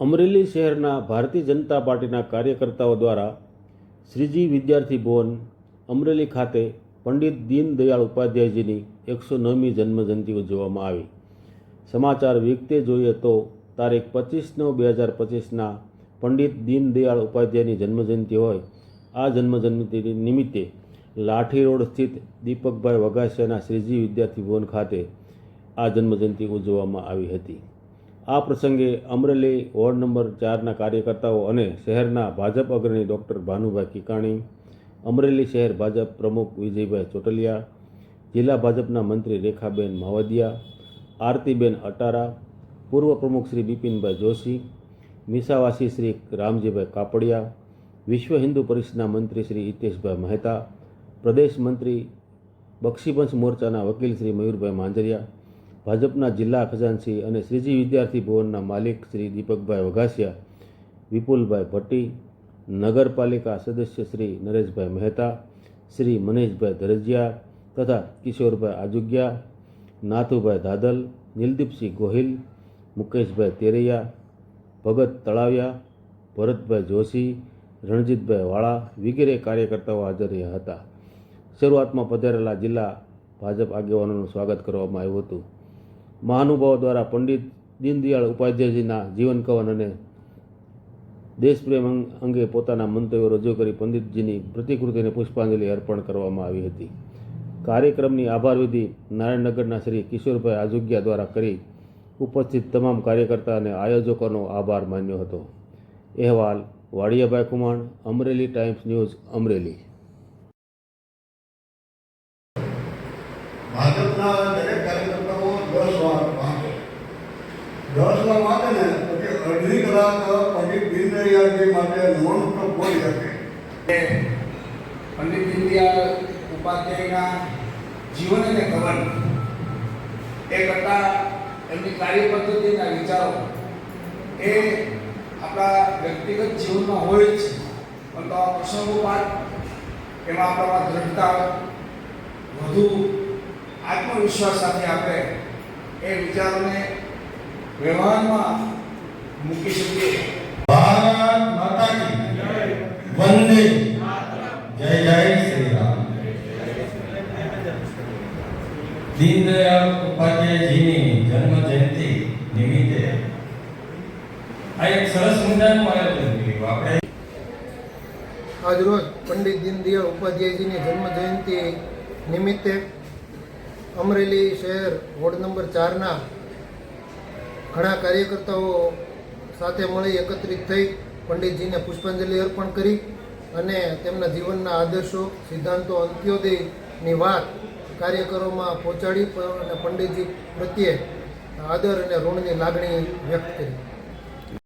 અમરેલી શહેરના ભારતીય જનતા પાર્ટીના કાર્યકર્તાઓ દ્વારા શ્રીજી વિદ્યાર્થી ભવન અમરેલી ખાતે પંડિત દીનદયાળ ઉપાધ્યાયજીની 109મી જન્મજયંતિ ઉજવવામાં આવી। સમાચાર વિગતે જોઈએ તો તારીખ 25/9/2025ના પંડિત દીનદયાળ ઉપાધ્યાયની જન્મજયંતિ હોય આ જન્મજયંતિ નિમિત્તે લાઠી રોડ સ્થિત દીપકભાઈ વઘાસિયાના શ્રીજી વિદ્યાર્થી ભવન ખાતે આ જન્મજયંતિ ઉજવવામાં આવી હતી। આ પ્રસંગે અમરેલી વોર્ડ નંબર 4ના કાર્યકર્તાઓ અને શહેરના ભાજપ અગ્રણી ડૉક્ટર ભાનુભાઈ કિકાણી, અમરેલી શહેર ભાજપ પ્રમુખ વિજયભાઈ ચોટલિયા, જિલ્લા ભાજપના મંત્રી રેખાબેન માવદિયા, આરતીબેન અટારા, પૂર્વ પ્રમુખ શ્રી બિપિનભાઈ જોશી, મીસાવાસી શ્રી રામજીભાઈ કાપડિયા, વિશ્વ હિન્દુ પરિષદના મંત્રી શ્રી હિતેશભાઈ મહેતા, પ્રદેશ મંત્રી બક્ષીપંચ મોરચાના વકીલ શ્રી મયુરભાઈ માંજરિયા, ભાજપના જિલ્લા ખજાનચી અને શ્રીજી વિદ્યાર્થી ભવનના માલિક શ્રી દીપકભાઈ વઘાસિયા, વિપુલભાઈ ભટ્ટી, નગરપાલિકા સદસ્ય શ્રી નરેશભાઈ મહેતા, શ્રી મનેશભાઈ ધરજીયા તથા કિશોરભાઈ આજુગિયા, નાથુભાઈ દાદલ, નીલદીપસિંહ ગોહિલ, મુકેશભાઈ તેરૈયા, ભગત તળાવિયા, ભરતભાઈ જોશી, રણજીતભાઈ વાળા વગેરે કાર્યકર્તાઓ હાજર રહ્યા હતા। શરૂઆતમાં પધારેલા જિલ્લા ભાજપ આગેવાનોનું સ્વાગત કરવામાં આવ્યું હતું। મહાનુભાવો દ્વારા પંડિત દીનદયાળ ઉપાધ્યાયજીના જીવન કવન અને દેશપ્રેમ અંગે પોતાના મંતવ્યો રજૂ કરી પંડિતજીની પ્રતિકૃતિને પુષ્પાંજલિ અર્પણ કરવામાં આવી હતી। કાર્યક્રમની આભાર વિધિ નારાયણનગરના શ્રી કિશોરભાઈ આજુગિયા દ્વારા કરી ઉપસ્થિત તમામ કાર્યકર્તા અને આયોજકોનો આભાર માન્યો હતો। અહેવાલ વાડિયાભાઈ કુમાણ, અમરેલી ટાઈમ્સ ન્યૂઝ, અમરેલી। ભાજપના દરેક કાર્યકર્તાઓ 10 વાર વાંચે 10 વાર વાંચે ને પછી અડધી કલાક પંડિત દીનદયાળજી માટે નોન સ્ટોપ બોલી શકે। પંડિત દીનદયાળ ઉપાધ્યાયના જીવન અને કવન એ કરતાં એમની કાર્ય પદ્ધતિના વિચારો એ આપણા વ્યક્તિગત જીવનમાં હોય જ છે, પણ તો આ પ્રસંગોપાત એમાં આપણામાં દ્રઢતા વધુ આત્મવિશ્વાસ સાથે આપણે એ વિચારોને વ્યવહારમાં મૂકી શકીએ। ભારત માતા કી જય, વંદે જય જય શ્રી રામ। દીનદયાળ ઉપાધ્યાયજીની જન્મ જયંતિ નિમિત્તે આ એક સરસ મજાનું આયોજન કર્યું આપણે। આજરોજ પંડિત દીનદયાળ ઉપાધ્યાયજીની જન્મ જયંતિ નિમિત્તે અમરેલી શહેર વોર્ડ નંબર 4ના ઘણા કાર્યકર્તાઓ સાથે મળી એકત્રિત થઈ પંડિતજીને પુષ્પાંજલિ અર્પણ કરી અને તેમના જીવનના આદર્શો, સિદ્ધાંતો, અંત્યોદયની વાત કાર્યકરોમાં પહોંચાડી અને પંડિતજી પ્રત્યે આદર અને ઋણની લાગણી વ્યક્ત કરી।